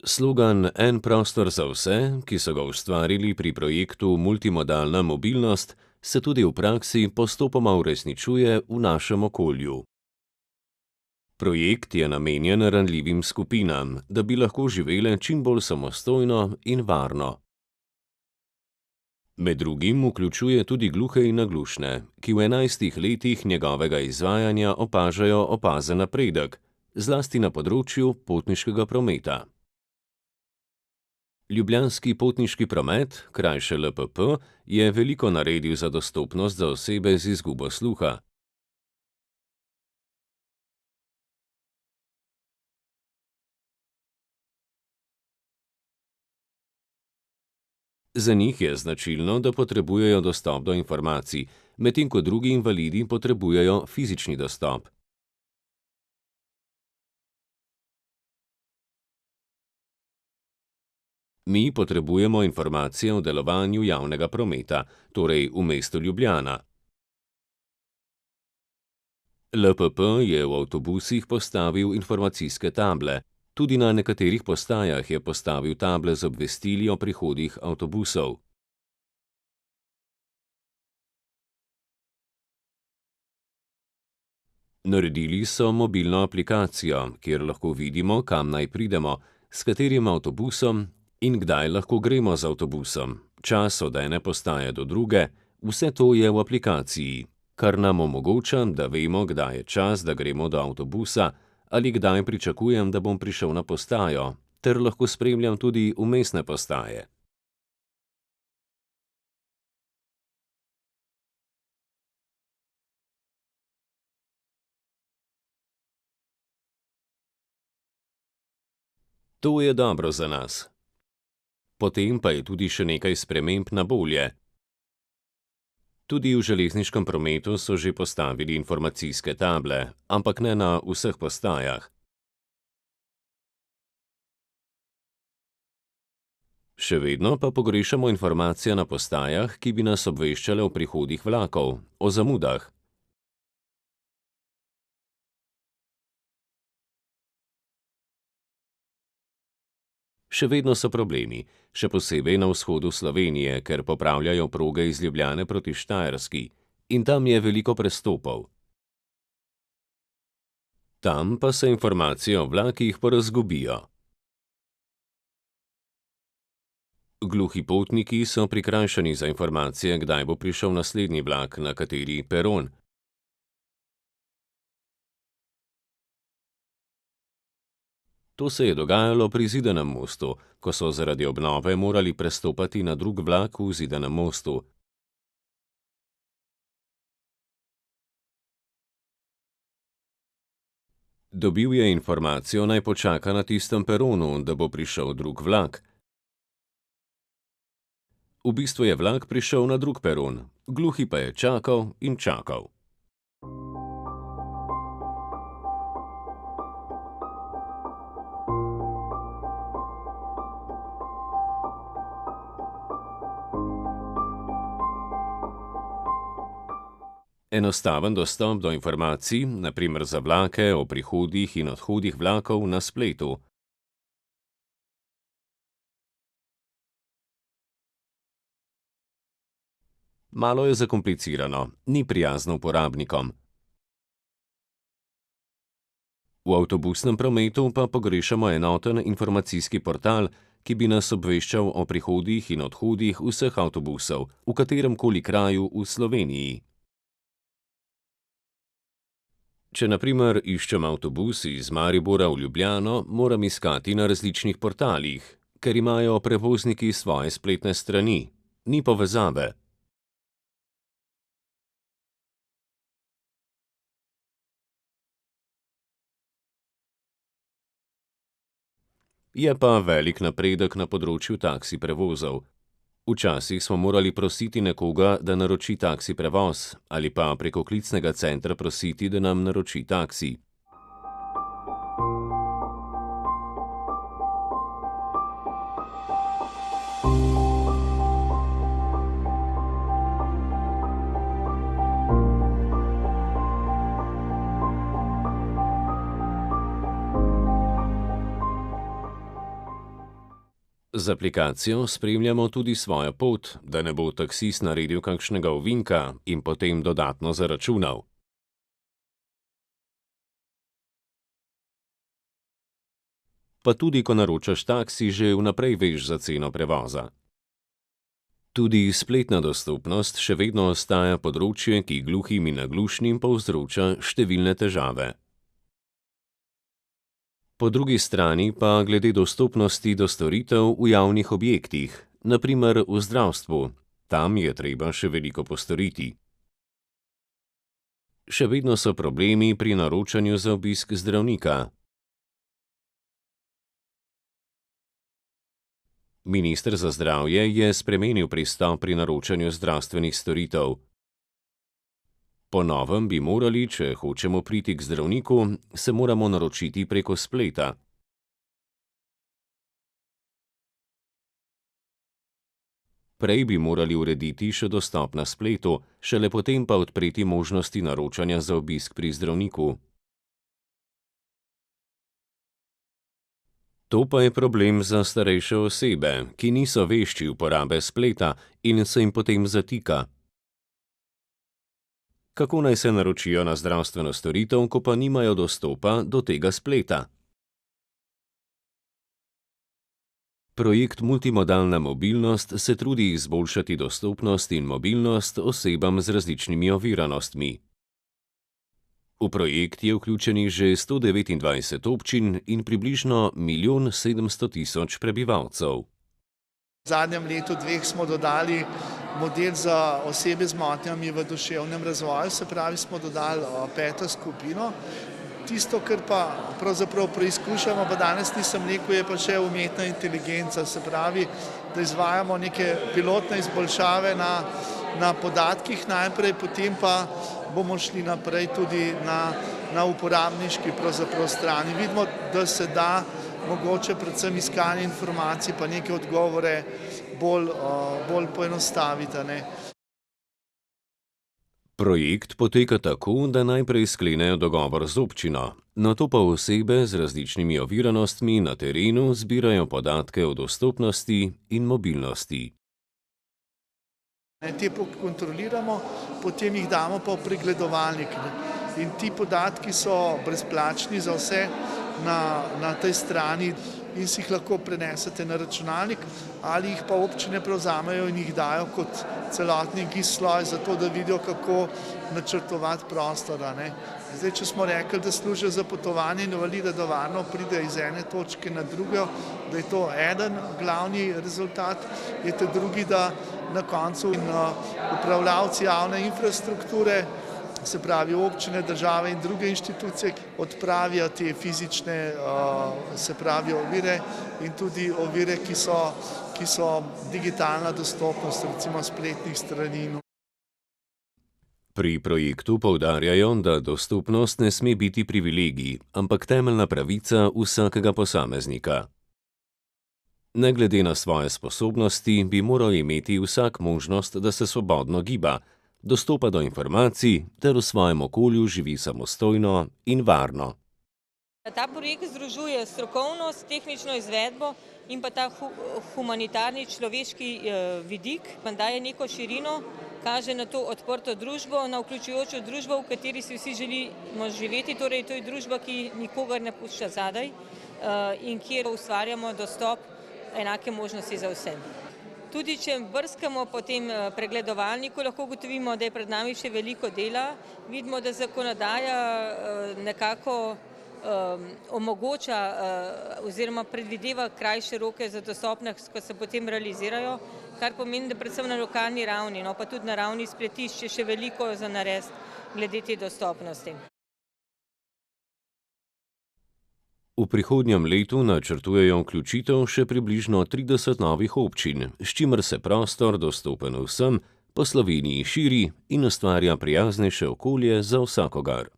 Slogan En prostor za vse, ki so ga ustvarili pri projektu Multimodalna mobilnost, se tudi v praksi postopoma uresničuje v našem okolju. Projekt je namenjen ranljivim skupinam, da bi lahko živele čim bolj samostojno in varno. Med drugim vključuje tudi gluhe in naglušne, ki v 11 letih njegovega izvajanja opažajo opazen napredek, zlasti na področju potniškega prometa. Ljubljanski potniški promet, krajše LPP, je veliko naredil za dostopnost za osebe z izgubo sluha. Za njih je značilno, da potrebujejo dostop do informacij, medtem ko drugi invalidi potrebujejo fizični dostop. Mi potrebujemo informacije o delovanju javnega prometa, torej v mestu Ljubljana. LPP je v avtobusih postavil informacijske table. Tudi na nekaterih postajah je postavil table z obvestili o prihodih avtobusov. Naredili so mobilno aplikacijo, kjer lahko vidimo, kam naj pridemo, s katerim avtobusom in kdaj lahko gremo z avtobusom, čas od ene postaje do druge, vse to je v aplikaciji, kar nam omogoča, da vemo, kdaj je čas, da gremo do avtobusa, ali kdaj pričakujem, da bom prišel na postajo, ter lahko spremljam tudi vmesne postaje. To je dobro za nas. Potem pa je tudi še nekaj sprememb na bolje. Tudi v železniškem prometu so že postavili informacijske table, ampak ne na vseh postajah. Še vedno pa pogrešamo informacije na postajah, ki bi nas obveščale o prihodih vlakov, o zamudah. Še vedno so problemi, še posebej na vzhodu Slovenije, ker popravljajo proge iz Ljubljane proti Štajerski, in tam je veliko prestopov. Tam pa se informacije o vlakih porazgubijo. Gluhi potniki so prikrajšani za informacije, kdaj bo prišel naslednji vlak, na kateri peron. To se je dogajalo pri Zidanem mostu, ko so zaradi obnove morali prestopati na drug vlak v Zidanem mostu. Dobil je informacijo, naj počaka na tistem peronu, da bo prišel drug vlak. V bistvu je vlak prišel na drug peron, gluhi pa je čakal in čakal. Enostaven dostop do informacij, na primer za vlake, o prihodih in odhodih vlakov na spletu. Malo je zakomplicirano, ni prijazno uporabnikom. V avtobusnem prometu pa pogrešamo enoten informacijski portal, ki bi nas obveščal o prihodih in odhodih vseh avtobusov, v kateremkoli kraju v Sloveniji. Če na primer iščem avtobus iz Maribora v Ljubljano, moram iskati na različnih portalih, ker imajo prevozniki svoje spletne strani. Ni povezave. Je pa velik napredek na področju taksi prevozov. Včasih smo morali prositi nekoga, da naroči taksi prevoz, ali pa preko klicnega centra prositi, da nam naroči taksi. Z aplikacijo spremljamo tudi svojo pot, da ne bo taksist naredil kakšnega ovinka in potem dodatno zaračunal. Pa tudi, ko naročaš taksi, že vnaprej veš za ceno prevoza. Tudi spletna dostopnost še vedno ostaja področje, ki gluhim in naglušnim povzroča številne težave. Po drugi strani pa glede dostopnosti do storitev v javnih objektih, na primer v zdravstvu, tam je treba še veliko postoriti. Še vedno so problemi pri naročanju za obisk zdravnika. Minister za zdravje je spremenil pristop pri naročanju zdravstvenih storitev. Po novem bi morali, če hočemo priti k zdravniku, se moramo naročiti preko spleta. Prej bi morali urediti še dostop na spletu, šele potem pa odpreti možnosti naročanja za obisk pri zdravniku. To pa je problem za starejše osebe, ki niso vešči uporabe spleta in se jim potem zatika. Kako naj se naročijo na zdravstveno storitev, ko pa nimajo dostopa do tega spleta? Projekt Multimodalna mobilnost se trudi izboljšati dostopnost in mobilnost osebam z različnimi oviranostmi. V projekt je vključenih že 129 občin in približno 1 700 000 prebivalcev. V zadnjem letu, dveh smo dodali model za osebe z motnjami v duševnem razvoju, se pravi, smo dodali peto skupino. Tisto, kar pa pravzaprav preizkušamo, pa danes nisem rekel, je pa še umetna inteligenca, se pravi, da izvajamo neke pilotne izboljšave na podatkih najprej, potem pa bomo šli naprej tudi na uporabniški pravzaprav strani. Vidimo, da se da mogoče predvsem iskanje informacij pa neke odgovore bolj poenostaviti, ne. Projekt poteka tako, da najprej sklenejo dogovor z občino, nato pa osebe z različnimi oviranostmi na terenu zbirajo podatke o dostopnosti in mobilnosti. Te kontroliramo, potem jih damo pa v pregledovalnik. In ti podatki so brezplačni za vse na tej strani in si jih lahko prenesete na računalnik ali jih pa občine prevzamejo in jih dajo kot celotni GIS sloj, zato da vidijo, kako načrtovati prostor. Zdaj, če smo rekli, da služijo za potovanje invalida, da varno pride iz ene točke na drugo, da je to eden glavni rezultat, je to drugi, da na koncu upravljavci javne infrastrukture, se pravi občine, države in druge inštitucije, odpravijo te fizične, se pravi ovire in tudi ovire, ki so digitalna dostopnost, recimo spletnih strani. Pri projektu poudarjajo, da dostopnost ne sme biti privilegij, ampak temeljna pravica vsakega posameznika. Ne glede na svoje sposobnosti bi moral imeti vsak možnost, da se svobodno giba, dostopa do informacij ter v svojem okolju živi samostojno in varno. Ta projekt združuje strokovnost, tehnično izvedbo in pa ta humanitarni človeški vidik, daje neko širino, kaže na to odprto družbo, na vključujočo družbo, v kateri si vsi želimo živeti, torej to je družba, ki nikogar ne pušča zadaj in kjer ustvarjamo dostop, enake možnosti za vse. Tudi če brskamo po tem pregledovalniku, lahko ugotovimo, da je pred nami še veliko dela. Vidimo, da zakonodaja nekako omogoča oziroma predvideva krajše roke za dostopnost, ko se potem realizirajo, kar pomeni, da predvsem na lokalni ravni, pa tudi na ravni spletišč je še veliko za narediti glede te dostopnosti. V prihodnjem letu načrtujejo vključitev še približno 30 novih občin, s čimer se prostor, dostopen vsem, po Sloveniji širi in ustvarja prijaznejše okolje za vsakogar.